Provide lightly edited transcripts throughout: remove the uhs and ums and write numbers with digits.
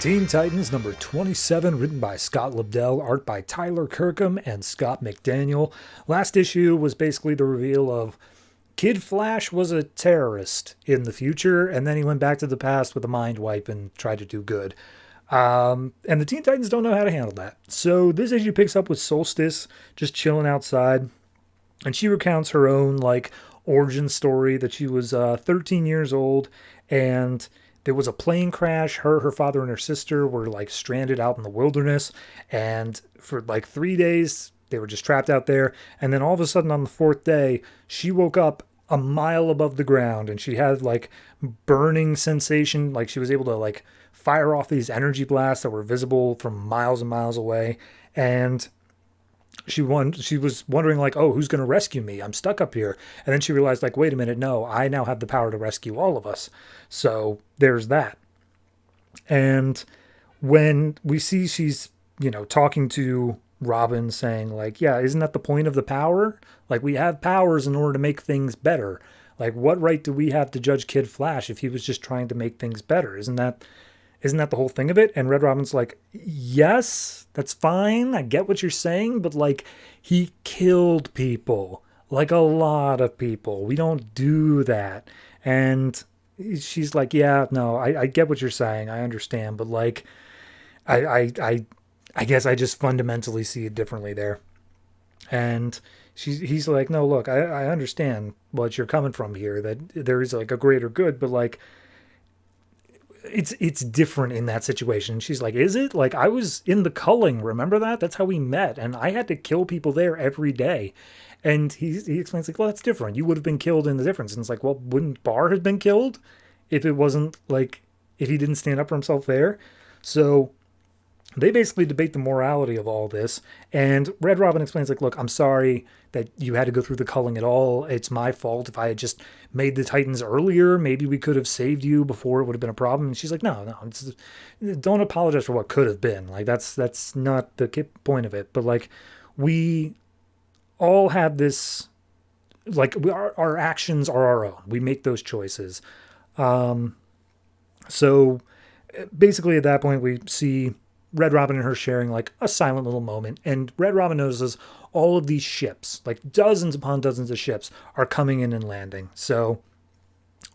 Teen Titans number 27, written by Scott Lobdell, art by Tyler Kirkham and Scott McDaniel. Last issue was basically the reveal of Kid Flash was a terrorist in the future, and then he went back to the past with a mind wipe and tried to do good. And the Teen Titans don't know how to handle that. So this issue picks up with Solstice just chilling outside, and she recounts her own origin story that she was 13 years old, and there was a plane crash. Her father, and her sister were stranded out in the wilderness, and for 3 days they were just trapped out there. And then all of a sudden on the fourth day, she woke up a mile above the ground, and she had burning sensation. She was able to fire off these energy blasts that were visible from miles and miles away. And she was wondering oh, who's going to rescue me? I'm stuck up here. And then she realized wait a minute, no, I now have the power to rescue all of us. So there's that. And when we see she's, talking to Robin saying yeah, isn't that the point of the power? We have powers in order to make things better. What right do we have to judge Kid Flash if he was just trying to make things better? Isn't that the whole thing of it? And Red Robin's yes, that's fine. I get what you're saying, but he killed people, a lot of people. We don't do that. And she's yeah, no, I get what you're saying. I understand, but I guess I just fundamentally see it differently there. And he's no, look, I understand what you're coming from here, that there is a greater good, but it's different in that situation. She's is it? I was in the culling, remember that? That's how we met, and I had to kill people there every day. And he explains well, that's different. You would have been killed in the difference. And it's well, wouldn't Barr have been killed if it wasn't if he didn't stand up for himself there? So they basically debate the morality of all this. And Red Robin explains look, I'm sorry that you had to go through the culling at all. It's my fault. If I had just made the Titans earlier, maybe we could have saved you before it would have been a problem. And she's no, don't apologize for what could have been. That's not the point of it. But we all have this, our actions are our own. We make those choices. So basically at that point we see Red Robin and her sharing a silent little moment. And Red Robin notices all of these ships, dozens upon dozens of ships, are coming in and landing. So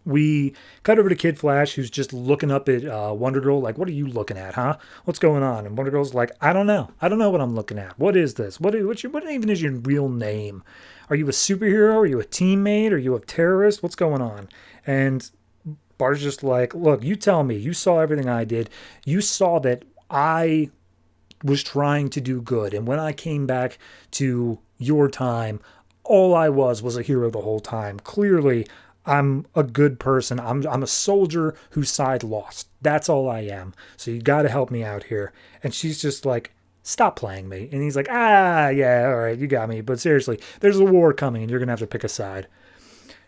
we cut over to Kid Flash, who's just looking up at Wonder Girl, what are you looking at, huh? What's going on? And Wonder Girl's I don't know. I don't know what I'm looking at. What is this? What even is your real name? Are you a superhero? Are you a teammate? Are you a terrorist? What's going on? And Bart's just look, you tell me. You saw everything I did. You saw that I was trying to do good. And when I came back to your time, all I was a hero the whole time. Clearly, I'm a good person. I'm a soldier whose side lost. That's all I am. So you got to help me out here. And she's just stop playing me. And he's yeah, all right, you got me. But seriously, there's a war coming and you're going to have to pick a side.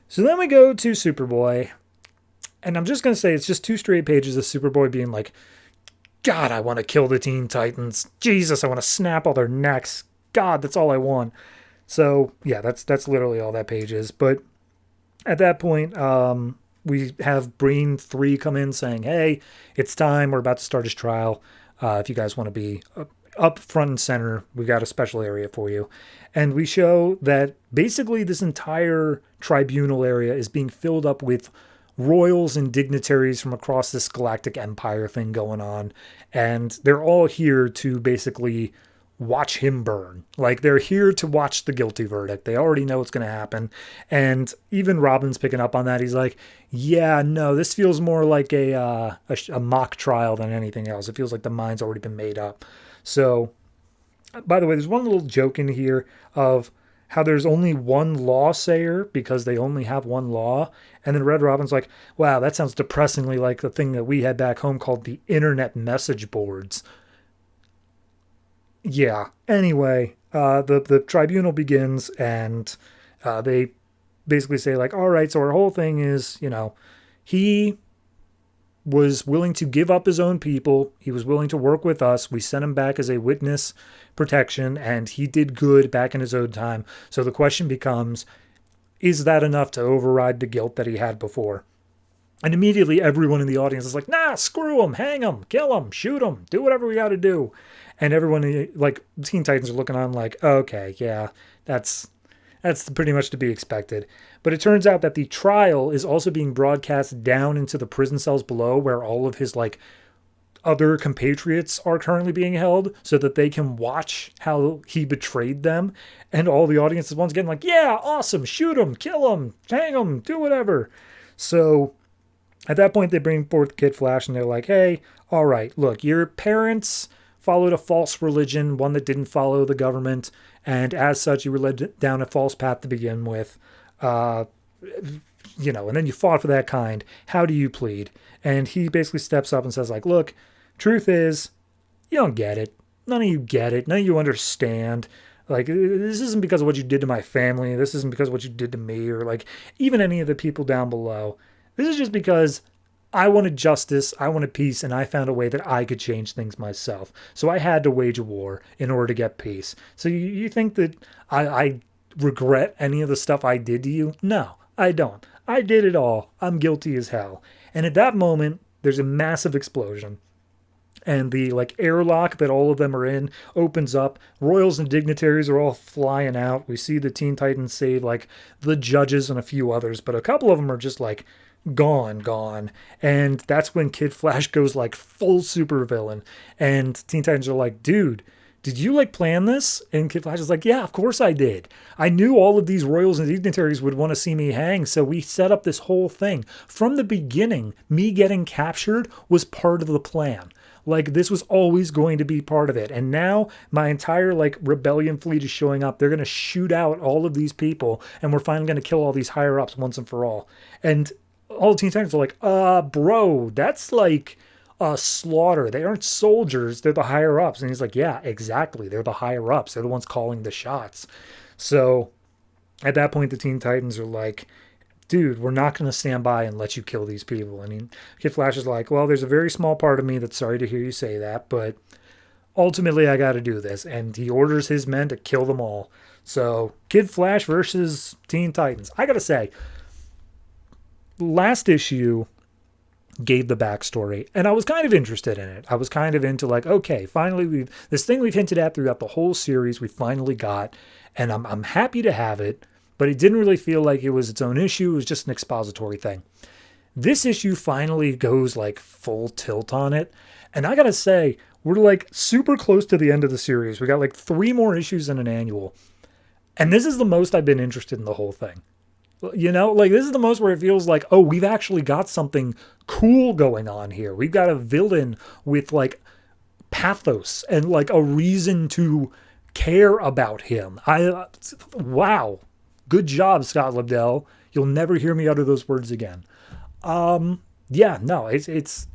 So then we go to Superboy. And I'm just going to say it's just 2 straight pages of Superboy being God, I want to kill the Teen Titans. Jesus, I want to snap all their necks. God, that's all I want. So, yeah, that's literally all that page is. But at that point, we have Brain 3 come in saying, hey, it's time. We're about to start his trial. If you guys want to be up front and center, we got a special area for you. And we show that basically this entire tribunal area is being filled up with royals and dignitaries from across this galactic empire thing going on. And they're all here to basically watch him burn. They're here to watch the guilty verdict. They already know what's going to happen. And even Robin's picking up on that. He's yeah, no, this feels more like a mock trial than anything else. It feels like the mind's already been made up. So, by the way, there's one little joke in here of how there's only one law sayer because they only have one law. And then Red Robin's wow, that sounds depressingly like the thing that we had back home called the internet message boards. Yeah. Anyway, the tribunal begins, and they basically say all right, so our whole thing is, he was willing to give up his own people. He was willing to work with us. We sent him back as a witness protection, and he did good back in his own time. So the question becomes, is that enough to override the guilt that he had before? And immediately everyone in the audience is like, nah, screw him, hang him, kill him, shoot him, do whatever we got to do. And everyone, like, Teen Titans are looking on like, okay, yeah, that's pretty much to be expected. But it turns out that the trial is also being broadcast down into the prison cells below, where all of his like other compatriots are currently being held, so that they can watch how he betrayed them. And all the audience is once again like, yeah, awesome, shoot him, kill him, hang him, do whatever. So at that point, they bring forth Kid Flash and they're like, hey, all right, look, your parents followed a false religion, one that didn't follow the government, and as such, you were led down a false path to begin with. Uh, and then you fought for that kind. How do you plead? And he basically steps up and says, like, look, truth is, you don't get it. None of you get it. None of you understand. Like, this isn't because of what you did to my family. This isn't because of what you did to me or, like, even any of the people down below. This is just because I wanted justice, I wanted peace, and I found a way that I could change things myself. So I had to wage a war in order to get peace. So you think that I regret any of the stuff I did to you? No, I don't. I did it all. I'm guilty as hell. And at that moment, there's a massive explosion. And the like airlock that all of them are in opens up. Royals and dignitaries are all flying out. We see the Teen Titans save like the judges and a few others, but a couple of them are just like gone. And that's when Kid Flash goes like full supervillain. And Teen Titans are like, dude, did you like plan this? And Kid Flash is like, yeah, of course I did. I knew all of these royals and dignitaries would want to see me hang, so we set up this whole thing. From the beginning, me getting captured was part of the plan. Like, this was always going to be part of it. And now my entire like rebellion fleet is showing up. They're going to shoot out all of these people, and we're finally going to kill all these higher ups once and for all. And all the Teen Titans are like, bro, that's like a slaughter. They aren't soldiers. They're the higher ups. And he's like, yeah, exactly. They're the higher ups. They're the ones calling the shots. So at that point, the Teen Titans are like, dude, we're not going to stand by and let you kill these people. I mean, Kid Flash is like, well, there's a very small part of me that's sorry to hear you say that, but ultimately I got to do this. And he orders his men to kill them all. So Kid Flash versus Teen Titans. I got to say, last issue gave the backstory, and I was kind of interested in it. I was kind of into like, okay, finally this thing we've hinted at throughout the whole series, we finally got, and I'm happy to have it. But it didn't really feel like it was its own issue. It was just an expository thing. This issue finally goes like full tilt on it. And I gotta say, we're like super close to the end of the series. We got like 3 more issues in an annual. And this is the most I've been interested in the whole thing. You know, like this is the most where it feels like, oh, we've actually got something cool going on here. We've got a villain with like pathos and like a reason to care about him. Wow. Good job, Scott Lobdell. You'll never hear me utter those words again. Yeah, no, it's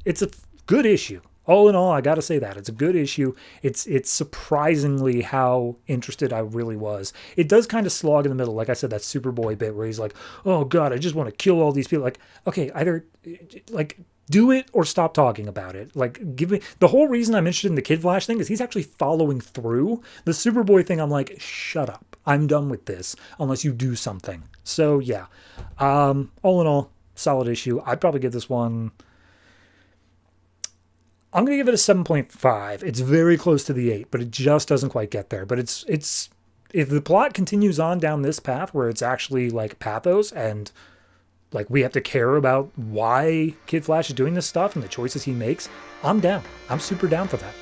a good issue. All in all, I got to say that it's a good issue. It's surprisingly how interested I really was. It does kind of slog in the middle, like I said, that Superboy bit where he's like, "Oh God, I just want to kill all these people." Like, okay, either like do it or stop talking about it. Like, give me the whole reason I'm interested in the Kid Flash thing is he's actually following through. The Superboy thing, I'm like, shut up. I'm done with this unless you do something. So yeah, all in all, solid issue. I'd probably give this one, I'm going to give it a 7.5. It's very close to the 8, but it just doesn't quite get there. But it's if the plot continues on down this path where it's actually like pathos and like we have to care about why Kid Flash is doing this stuff and the choices he makes, I'm down. I'm super down for that.